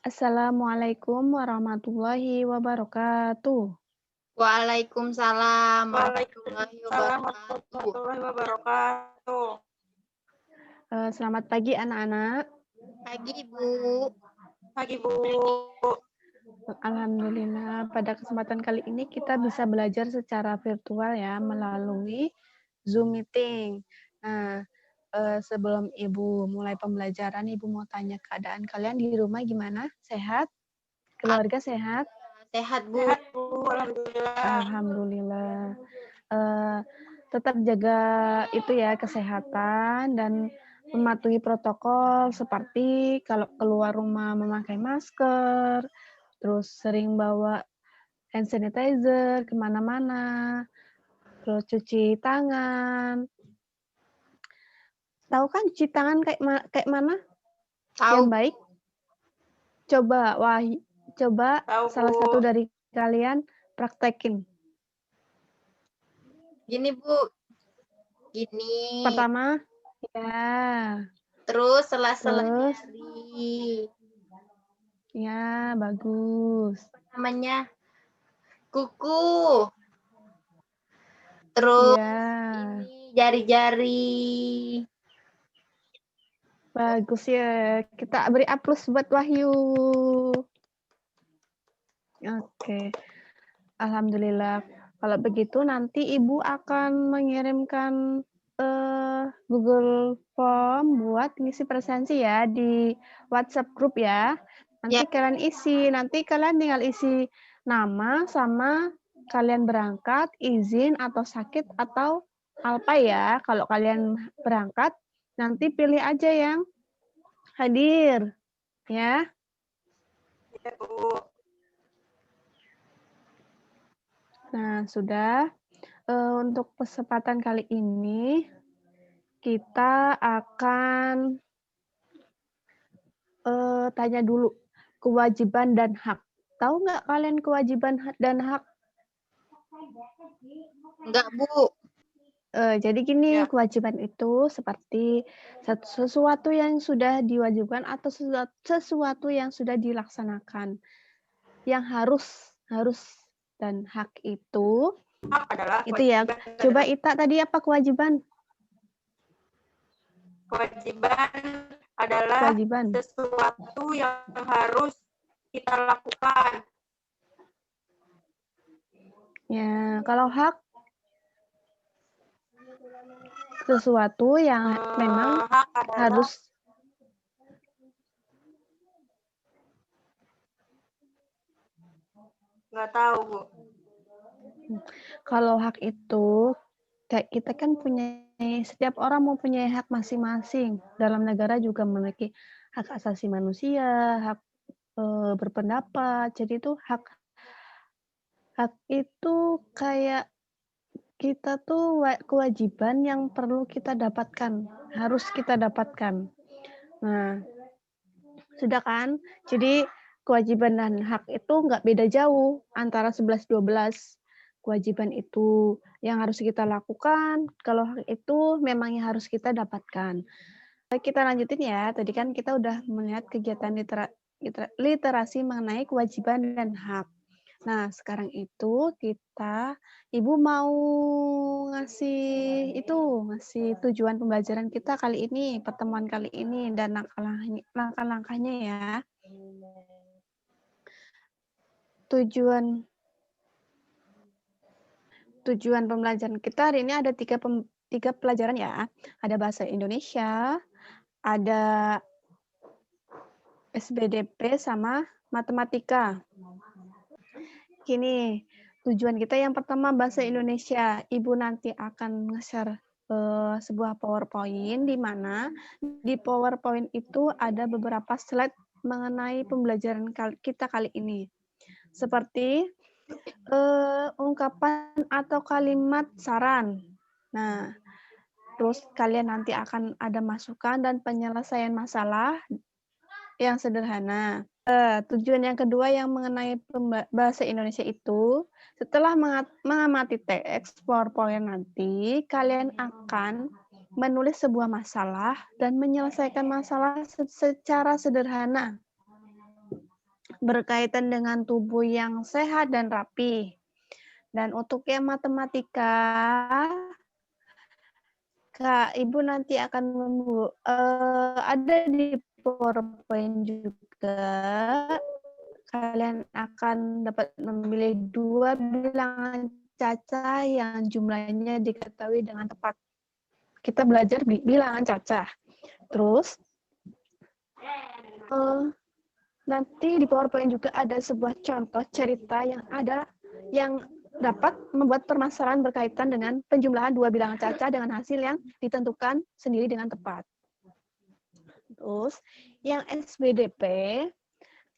Assalamualaikum warahmatullahi wabarakatuh. Waalaikumsalam warahmatullahi Waalaikumsalam wabarakatuh. warahmatullahi wabarakatuh. Selamat pagi anak-anak. Pagi, Ibu. Pagi, Bu. Alhamdulillah, pada kesempatan kali ini kita bisa belajar secara virtual ya, melalui Zoom meeting. Nah, sebelum Ibu mulai pembelajaran, Ibu mau tanya keadaan kalian di rumah gimana? Sehat? Keluarga sehat? Sehat, Bu. Sehat, Bu. Alhamdulillah. Alhamdulillah. Tetap jaga itu ya, kesehatan dan mematuhi protokol seperti kalau keluar rumah memakai masker, terus sering bawa hand sanitizer kemana-mana, terus cuci tangan. Tahu kan cuci tangan kayak mana yang Tahu. baik? Coba Tahu, salah Bu. satu dari kalian praktekin. Gini, Bu. Gini. Pertama, ya. Terus sela-sela Terus, jari. ya bagus. Namanya kuku. Terus Ya, ini jari-jari. bagus ya. Kita beri aplaus buat Wahyu. Oke. Alhamdulillah. Kalau begitu nanti Ibu akan mengirimkan Google Form buat ngisi presensi ya di WhatsApp grup ya. Nanti Ya. kalian isi, nanti kalian tinggal isi nama sama kalian berangkat, izin atau sakit atau alpa ya. Kalau kalian berangkat, nanti pilih aja yang hadir ya. Ya, Bu. Nah, sudah. Untuk kesempatan kali ini, kita akan tanya dulu kewajiban dan hak. Tahu nggak kalian kewajiban dan hak? Enggak, Bu. Jadi gini, Ya. kewajiban itu seperti sesuatu yang sudah diwajibkan atau sesuatu yang sudah dilaksanakan. Yang harus dan hak itu Hak adalah itu ya. kewajiban. Coba Ita tadi apa kewajiban? Kewajiban adalah Kewajiban. sesuatu yang harus kita lakukan. Ya, kalau hak sesuatu yang memang Hak adalah harus nggak tahu, Bu. kalau hak itu kayak kita kan setiap orang mempunyai hak masing-masing. Dalam negara juga memiliki hak asasi manusia, hak berpendapat. Jadi itu hak itu kayak kita tuh kewajiban yang perlu kita dapatkan, harus kita dapatkan. Nah, sudah kan? Jadi kewajiban dan hak itu nggak beda jauh antara 11-12. Kewajiban itu yang harus kita lakukan, kalau hak itu memang yang harus kita dapatkan. Kita lanjutin ya, tadi kan kita udah melihat kegiatan literasi mengenai kewajiban dan hak. Nah, sekarang itu Ibu mau ngasih tujuan pembelajaran kita kali ini, pertemuan kali ini, dan langkah-langkahnya ya. Tujuan pembelajaran kita hari ini ada tiga pelajaran ya. Ada bahasa Indonesia, ada SBDP, sama matematika. Gini, tujuan kita yang pertama bahasa Indonesia. Ibu nanti akan nge-share sebuah PowerPoint di mana di PowerPoint itu ada beberapa slide mengenai pembelajaran kita kali ini. Seperti ungkapan atau kalimat saran. Nah, terus kalian nanti akan ada masukan dan penyelesaian masalah yang sederhana. Tujuan yang kedua yang mengenai bahasa Indonesia itu, setelah mengamati teks PowerPoint nanti, kalian akan menulis sebuah masalah dan menyelesaikan masalah secara sederhana. berkaitan dengan tubuh yang sehat dan rapi. Dan untuk yang matematika, Kak, Ibu nanti akan ada di PowerPoint juga. Kalian akan dapat memilih 2 bilangan cacah yang jumlahnya diketahui dengan tepat. Kita belajar bilangan cacah. Terus, nanti di PowerPoint juga ada sebuah contoh cerita yang dapat membuat permasalahan berkaitan dengan penjumlahan 2 bilangan cacah dengan hasil yang ditentukan sendiri dengan tepat. Terus, yang SBDP,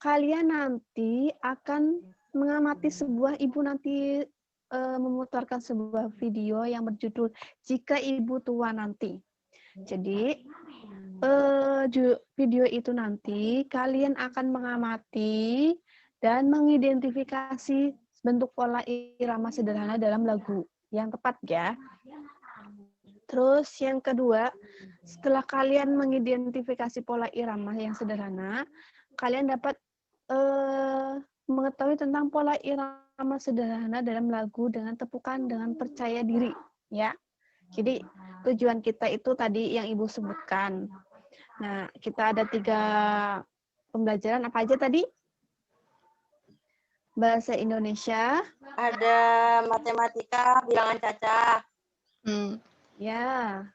kalian nanti akan mengamati Ibu nanti memutarkan sebuah video yang berjudul Jika Ibu Tua Nanti. Jadi, video itu nanti kalian akan mengamati dan mengidentifikasi bentuk pola irama sederhana dalam lagu yang tepat ya. Terus yang kedua, setelah kalian mengidentifikasi pola irama yang sederhana, kalian dapat mengetahui tentang pola irama sederhana dalam lagu dengan tepukan dengan percaya diri ya. Jadi tujuan kita itu tadi yang Ibu sebutkan. Nah, kita ada 3 pembelajaran apa aja tadi? Bahasa Indonesia. Ada matematika, bilangan cacah. Ya.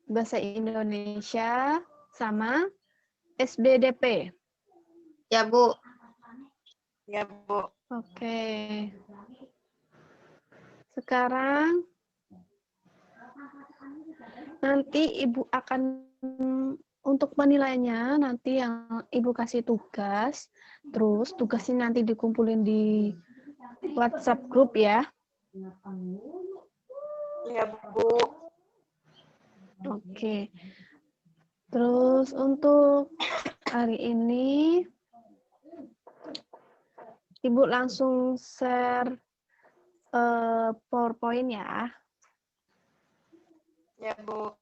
Bahasa Indonesia sama SBDP. Ya, Bu. Ya, Bu. Oke. Sekarang nanti Ibu akan untuk penilaiannya nanti yang Ibu kasih tugas, terus tugasnya nanti dikumpulin di WhatsApp grup ya. Ya, Bu. Oke. Terus untuk hari ini Ibu langsung share PowerPoint ya. Ya, Bu.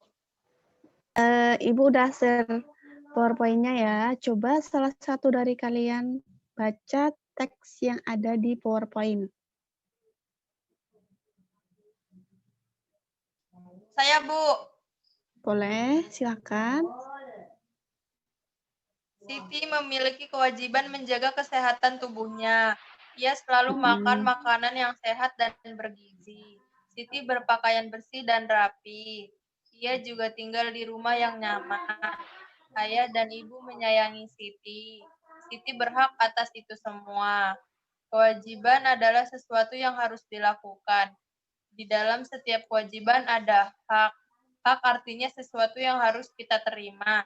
Ibu udah share PowerPoint-nya ya. Coba salah satu dari kalian baca teks yang ada di PowerPoint. Saya, Bu. Boleh, silakan. Siti memiliki kewajiban menjaga kesehatan tubuhnya. Ia selalu makan makanan yang sehat dan bergizi. Siti berpakaian bersih dan rapi. Ia juga tinggal di rumah yang nyaman. Ayah dan ibu menyayangi Siti. Siti berhak atas itu semua. Kewajiban adalah sesuatu yang harus dilakukan. Di dalam setiap kewajiban ada hak. Hak artinya sesuatu yang harus kita terima.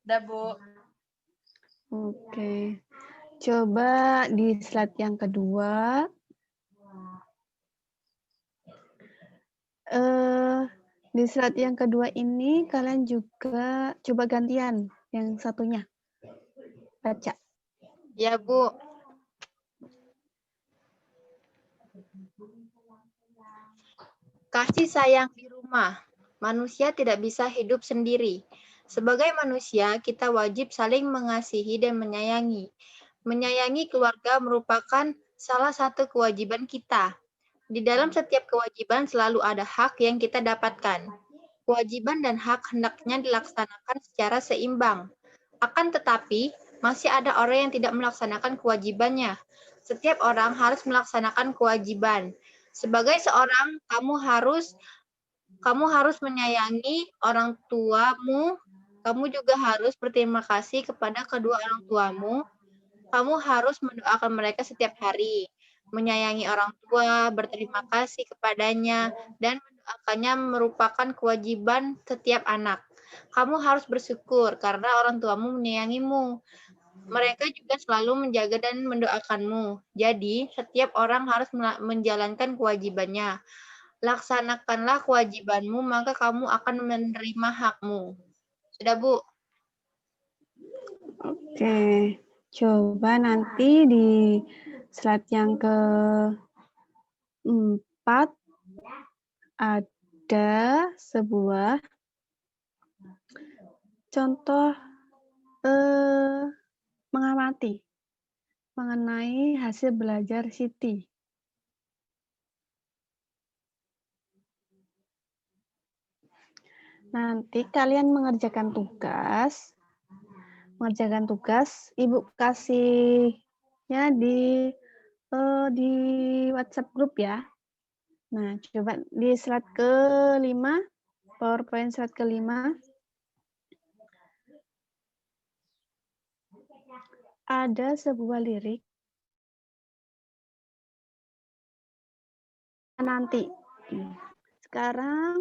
Dah, Bu. Oke. Coba di slide yang kedua. Di slide yang kedua ini kalian juga coba gantian yang satunya. Baca. Ya, Bu. Kasih sayang di rumah. Manusia tidak bisa hidup sendiri. Sebagai manusia, kita wajib saling mengasihi dan menyayangi. Menyayangi keluarga merupakan salah satu kewajiban kita. Di dalam setiap kewajiban selalu ada hak yang kita dapatkan. Kewajiban dan hak hendaknya dilaksanakan secara seimbang. Akan tetapi, masih ada orang yang tidak melaksanakan kewajibannya. Setiap orang harus melaksanakan kewajiban. Sebagai seorang, kamu harus menyayangi orang tuamu. Kamu juga harus berterima kasih kepada kedua orang tuamu. Kamu harus mendoakan mereka setiap hari. Menyayangi orang tua, berterima kasih kepadanya, dan mendoakannya merupakan kewajiban setiap anak. Kamu harus bersyukur karena orang tuamu menyayangimu. Mereka juga selalu menjaga dan mendoakanmu. Jadi, setiap orang harus menjalankan kewajibannya. Laksanakanlah kewajibanmu, maka kamu akan menerima hakmu. Sudah, Bu? Oke. Coba nanti di slide yang ke-4 ada sebuah contoh Siti. Mengenai hasil belajar Siti. Nanti kalian mengerjakan tugas, Ibu kasihnya di WhatsApp grup ya. Nah, coba di slide ke-5, PowerPoint slide ke-5. Ada sebuah lirik nanti. Sekarang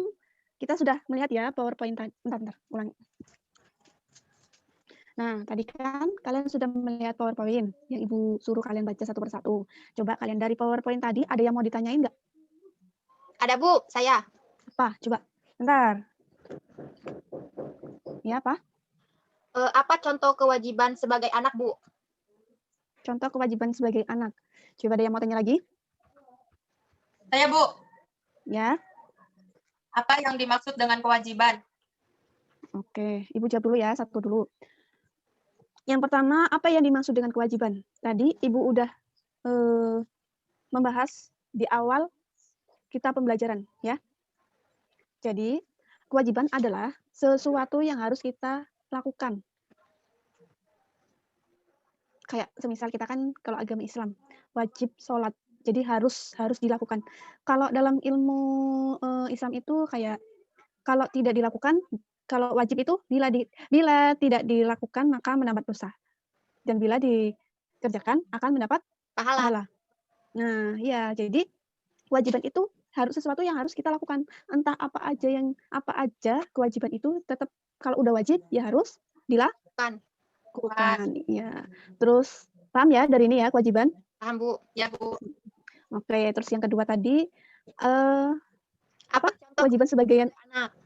kita sudah melihat ya PowerPoint tadi. Bentar, ulangi. Nah, tadi kan kalian sudah melihat PowerPoint yang Ibu suruh kalian baca satu persatu. Coba kalian dari PowerPoint tadi ada yang mau ditanyain nggak? Ada Bu, saya. Apa? Coba. Bentar. Ya, apa? Apa contoh kewajiban sebagai anak, Bu? Contoh kewajiban sebagai anak. Coba ada yang mau tanya lagi? Saya, Bu. Ya. Apa yang dimaksud dengan kewajiban? Oke, Ibu jawab dulu ya, satu dulu. Yang pertama, apa yang dimaksud dengan kewajiban? Tadi Ibu udah membahas di awal kita pembelajaran, ya. Jadi, kewajiban adalah sesuatu yang harus kita lakukan. Kayak semisal kita kan kalau agama Islam wajib sholat, jadi harus dilakukan. Kalau dalam ilmu Islam itu kayak kalau tidak dilakukan, kalau wajib itu bila tidak dilakukan maka mendapat dosa, dan bila dikerjakan akan mendapat pahala. Nah, ya jadi kewajiban itu harus sesuatu yang harus kita lakukan. Entah apa aja kewajiban itu tetap kalau udah wajib ya harus dilakukan. Ya. Terus paham ya dari ini ya kewajiban? Paham, Bu. Ya, Bu. Oke, terus yang kedua tadi Apa contoh kewajiban sebagai anak?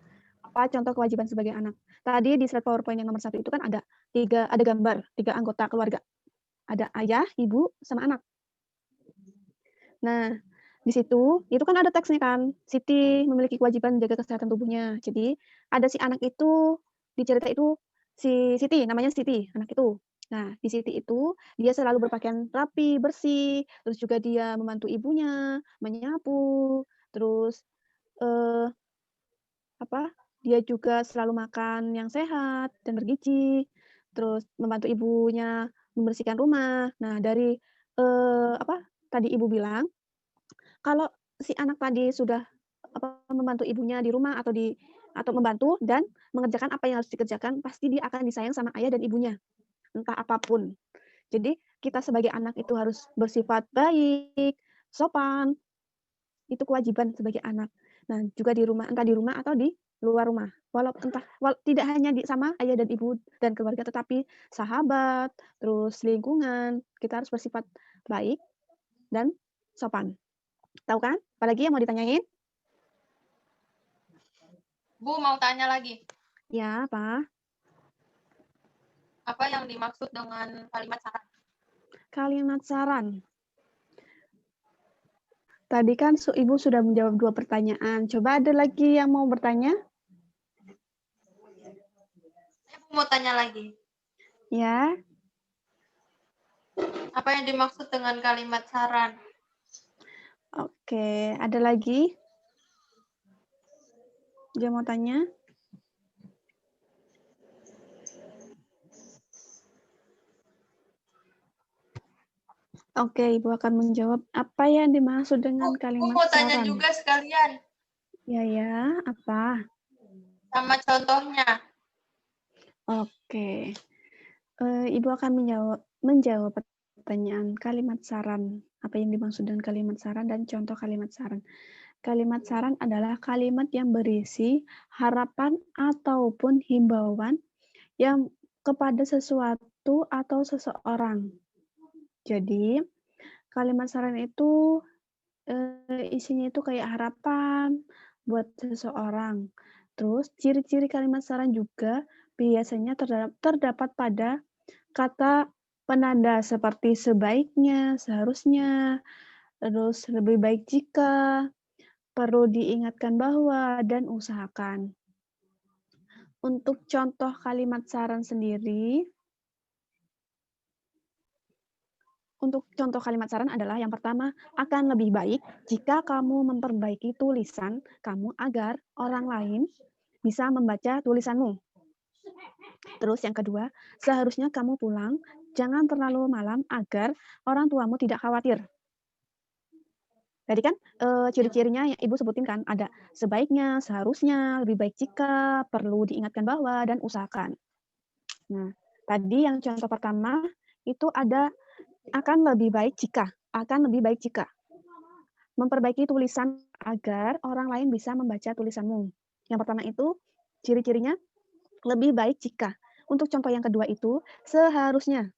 Apa contoh kewajiban sebagai anak? Tadi di slide PowerPoint yang nomor 1 itu kan ada gambar 3 anggota keluarga. Ada ayah, ibu, sama anak. Nah, di situ itu kan ada teksnya kan. Siti memiliki kewajiban menjaga kesehatan tubuhnya. Jadi ada si anak itu di cerita itu si Siti, namanya Siti, anak itu. Nah, di Siti itu dia selalu berpakaian rapi, bersih, terus juga dia membantu ibunya, menyapu, terus dia juga selalu makan yang sehat dan bergizi, terus membantu ibunya membersihkan rumah. Nah, dari tadi Ibu bilang, kalau si anak tadi sudah membantu ibunya di rumah atau membantu dan mengerjakan apa yang harus dikerjakan, pasti dia akan disayang sama ayah dan ibunya, entah apapun. Jadi kita sebagai anak itu harus bersifat baik, sopan, itu kewajiban sebagai anak. Nah, juga di rumah, entah di rumah atau di luar rumah. Tidak hanya sama ayah dan ibu dan keluarga, tetapi sahabat, terus lingkungan, kita harus bersifat baik dan sopan. Tahu kan? Apalagi yang mau ditanyain? Bu, mau tanya lagi. Ya, apa? Apa yang dimaksud dengan kalimat saran? Kalimat saran. Tadi kan Ibu sudah menjawab 2 pertanyaan. Coba ada lagi yang mau bertanya? Saya mau tanya lagi. Ya. Apa yang dimaksud dengan kalimat saran? Oke, ada lagi? Dia mau tanya? Oke, Ibu akan menjawab apa yang dimaksud dengan kalimat mau saran. tanya juga sekalian. Ya, apa? Sama contohnya. Oke. Ibu akan menjawab pertanyaan kalimat saran. Apa yang dimaksud dengan kalimat saran dan contoh kalimat saran. Kalimat saran adalah kalimat yang berisi harapan ataupun himbauan yang kepada sesuatu atau seseorang. Jadi, kalimat saran itu isinya itu kayak harapan buat seseorang. Terus ciri-ciri kalimat saran juga biasanya terdapat pada kata penanda seperti sebaiknya, seharusnya, terus lebih baik jika, perlu diingatkan bahwa, dan usahakan. Untuk contoh kalimat saran sendiri, Untuk contoh kalimat saran adalah yang pertama, akan lebih baik jika kamu memperbaiki tulisan kamu agar orang lain bisa membaca tulisanmu. Terus yang kedua, seharusnya kamu pulang jangan terlalu malam agar orang tuamu tidak khawatir. Tadi kan ciri-cirinya yang Ibu sebutin kan ada sebaiknya, seharusnya, lebih baik jika, perlu diingatkan bahwa, dan usahakan. Nah, tadi yang contoh pertama itu ada akan lebih baik jika, akan lebih baik jika. Memperbaiki tulisan agar orang lain bisa membaca tulisanmu. Yang pertama itu ciri-cirinya lebih baik jika. Untuk contoh yang kedua itu seharusnya.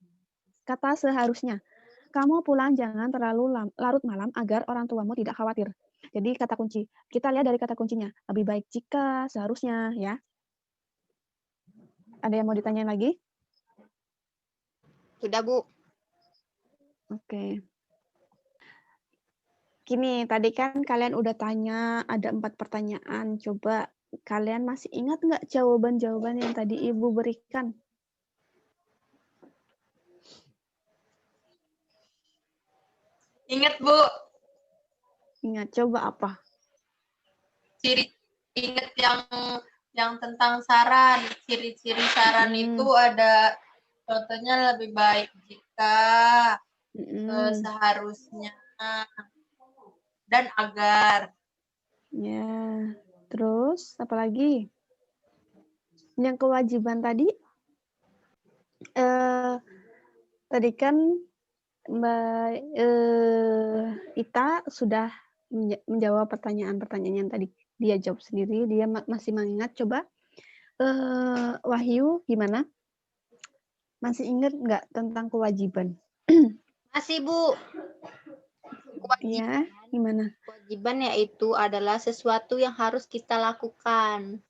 Kata seharusnya. Kamu pulang jangan terlalu larut malam agar orang tuamu tidak khawatir. Jadi kata kunci. Kita lihat dari kata kuncinya. Lebih baik jika, seharusnya ya. Ada yang mau ditanyain lagi? Sudah, Bu. Oke. Gini, tadi kan kalian udah tanya ada 4 pertanyaan. Coba kalian masih ingat nggak jawaban-jawaban yang tadi Ibu berikan? Ingat, Bu, Ingat, coba apa? ciri ingat yang tentang saran. Ciri-ciri saran itu ada contohnya lebih baik jika, seharusnya, dan agar. Ya, terus apa lagi? Yang kewajiban tadi, tadi kan Mbak Ita sudah menjawab pertanyaan-pertanyaan yang tadi dia jawab sendiri. Dia masih mengingat. Coba Wahyu gimana? Masih ingat nggak tentang kewajiban? Masih, Bu. Iya, gimana? Kewajiban yaitu adalah sesuatu yang harus kita lakukan.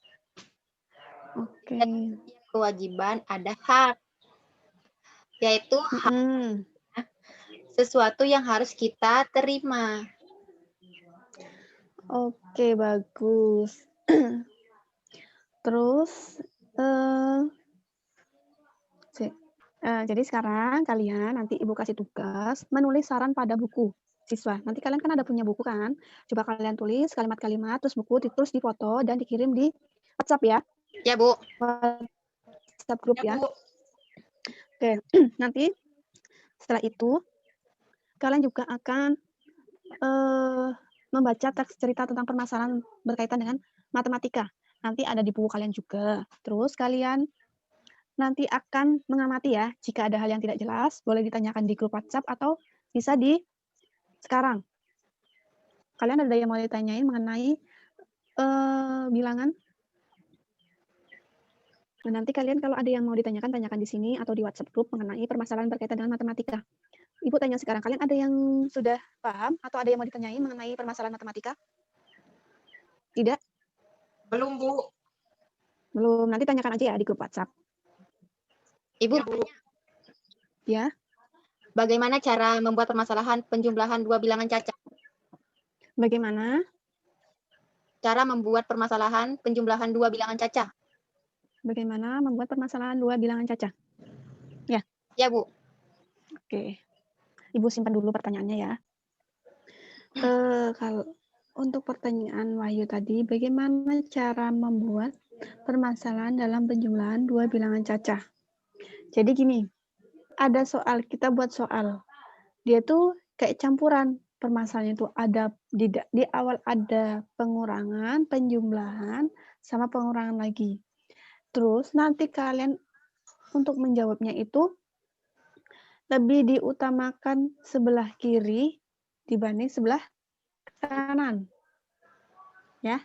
Oke. Kewajiban ada hak, yaitu hak sesuatu yang harus kita terima. Oke, bagus. Terus, jadi sekarang kalian nanti Ibu kasih tugas menulis saran pada buku siswa. Nanti kalian kan ada punya buku kan? Coba kalian tulis kalimat-kalimat, terus buku terus difoto dan dikirim di WhatsApp ya. Ya, Bu. WhatsApp grup ya. Bu. Oke, nanti setelah itu kalian juga akan membaca teks cerita tentang permasalahan berkaitan dengan matematika. Nanti ada di buku kalian juga. Terus kalian nanti akan mengamati ya, jika ada hal yang tidak jelas, boleh ditanyakan di grup WhatsApp atau bisa di sekarang. Kalian ada yang mau ditanyain mengenai bilangan? Nah, nanti kalian kalau ada yang mau ditanyakan, tanyakan di sini atau di WhatsApp grup mengenai permasalahan berkaitan dengan matematika. Ibu tanya sekarang, kalian ada yang sudah paham atau ada yang mau ditanyain mengenai permasalahan matematika? Tidak? Belum, Bu. Belum, nanti tanyakan aja ya di grup WhatsApp. Ibu, Ya, Bu. Ya. Bagaimana cara membuat permasalahan penjumlahan dua bilangan cacat? Bagaimana? Cara membuat permasalahan penjumlahan dua bilangan cacat. Bagaimana membuat permasalahan dua bilangan cacat? Ya. Ya, Bu. Oke. Ibu simpan dulu pertanyaannya ya. Kalau untuk pertanyaan Wahyu tadi, bagaimana cara membuat permasalahan dalam penjumlahan dua bilangan cacah? Jadi gini, ada soal, kita buat soal. Dia tuh kayak campuran. Permasalahannya itu ada di awal ada pengurangan, penjumlahan, sama pengurangan lagi. Terus nanti kalian untuk menjawabnya itu lebih diutamakan sebelah kiri dibanding sebelah kanan. Ya?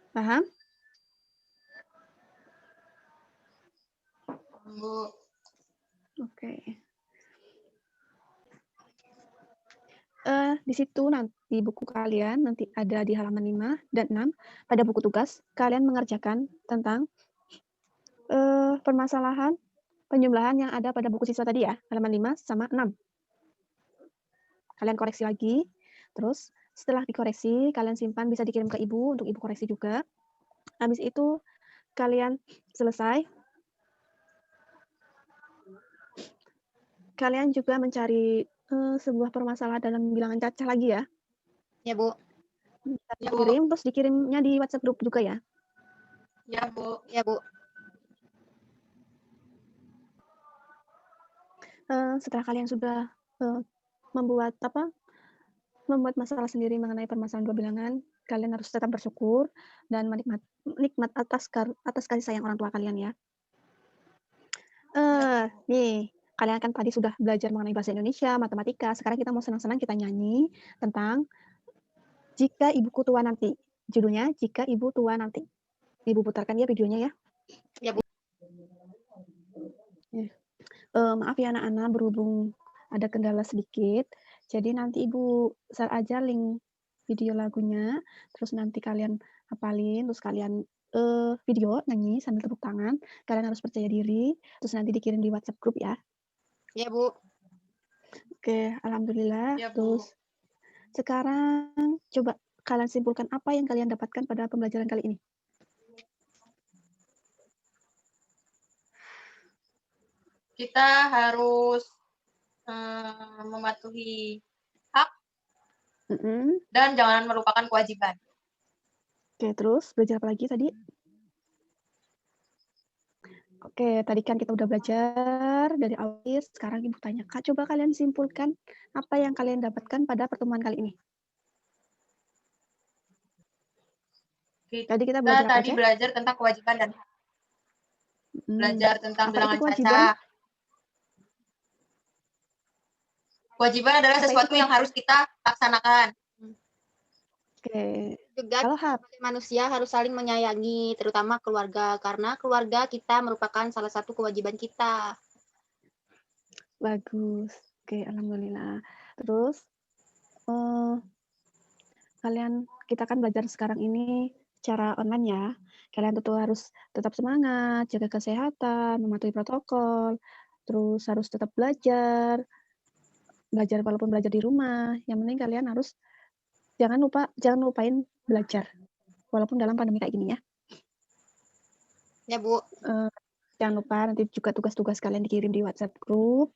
Paham? Bu. Oke. Di situ nanti buku kalian nanti ada di halaman 5 dan 6 pada buku tugas kalian mengerjakan tentang permasalahan penjumlahan yang ada pada buku siswa tadi ya, halaman 5 sama 6. Kalian koreksi lagi, terus setelah dikoreksi kalian simpan bisa dikirim ke Ibu untuk Ibu koreksi juga. Habis itu kalian selesai. kalian juga mencari sebuah permasalahan dalam bilangan cacah lagi ya. Ya, Bu. Bisa Ya, Bu. dikirim, terus dikirimnya di WhatsApp grup juga ya. Ya, Bu. Ya, Bu. Setelah kalian sudah membuat masalah sendiri mengenai permasalahan dua bilangan, kalian harus tetap bersyukur dan nikmat atas kasih sayang orang tua kalian ya. Nih, kalian kan tadi sudah belajar mengenai bahasa Indonesia, matematika. Sekarang kita mau senang-senang kita nyanyi tentang Jika Ibuku Tua Nanti. Judulnya Jika Ibu Tua Nanti. Ibu putarkan ya videonya ya. Ya, Bu. Maaf ya anak-anak, berhubung ada kendala sedikit. Jadi nanti Ibu share aja link video lagunya, terus nanti kalian hafalin, terus kalian video nyanyi sambil tepuk tangan. Kalian harus percaya diri, terus nanti dikirim di WhatsApp grup ya. Ya, Bu. Oke, alhamdulillah. Ya, Bu. Terus sekarang coba kalian simpulkan apa yang kalian dapatkan pada pembelajaran kali ini. Kita harus mematuhi hak dan jangan melupakan kewajiban. Oke, terus belajar apa lagi tadi? Oke, tadi kan kita udah belajar dari awal, sekarang Ibu tanya, Kak, coba kalian simpulkan apa yang kalian dapatkan pada pertemuan kali ini. Tadi kita belajar apa aja? Belajar tentang kewajiban dan hak. Belajar tentang Apa bilangan itu kewajiban? cacah. Kewajiban adalah Apa sesuatu itu yang harus kita laksanakan. Oke. Juga Kalau kita sebagai manusia harus saling menyayangi, terutama keluarga, karena keluarga kita merupakan salah satu kewajiban kita. Bagus. Oke, alhamdulillah. Terus kita kan belajar sekarang ini secara online ya. Kalian tentu harus tetap semangat, jaga kesehatan, mematuhi protokol, terus harus tetap belajar walaupun belajar di rumah. Yang penting kalian harus jangan lupain belajar walaupun dalam pandemi kayak gini ya. Ya, Bu. Jangan lupa nanti juga tugas-tugas kalian dikirim di WhatsApp group.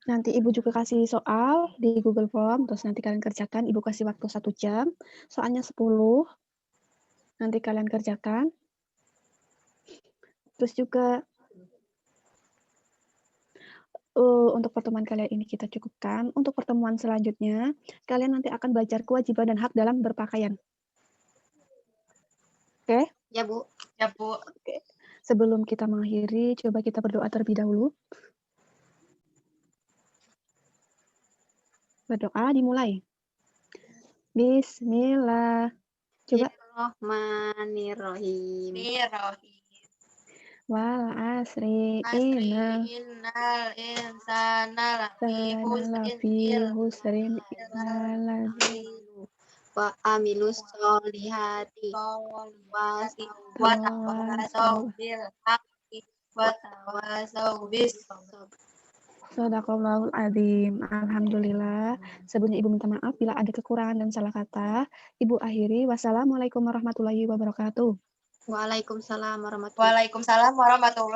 Nanti Ibu juga kasih soal di Google Form, terus nanti kalian kerjakan. Ibu kasih waktu 1 jam, soalnya 10. Nanti kalian kerjakan. Terus juga untuk pertemuan kalian ini kita cukupkan. Untuk pertemuan selanjutnya, kalian nanti akan belajar kewajiban dan hak dalam berpakaian. Oke? Ya, Bu. Ya, Bu. Oke. Sebelum kita mengakhiri, coba kita berdoa terlebih dahulu. Berdoa dimulai. Bismillah. Coba. Bismillahirrahmanirrahim. Wal asri innal insana lafi husrin illa wa amilus solihati wa tawasau bil haqqi wa tawasau bis Shadaqallahul azim. Alhamdulillah. Sebelumnya Ibu minta maaf bila ada kekurangan dan salah kata. Ibu akhiri. Wassalamualaikum warahmatullahi wabarakatuh. Waalaikumsalam warahmatullahi Waalaikumsalam warahmatullahi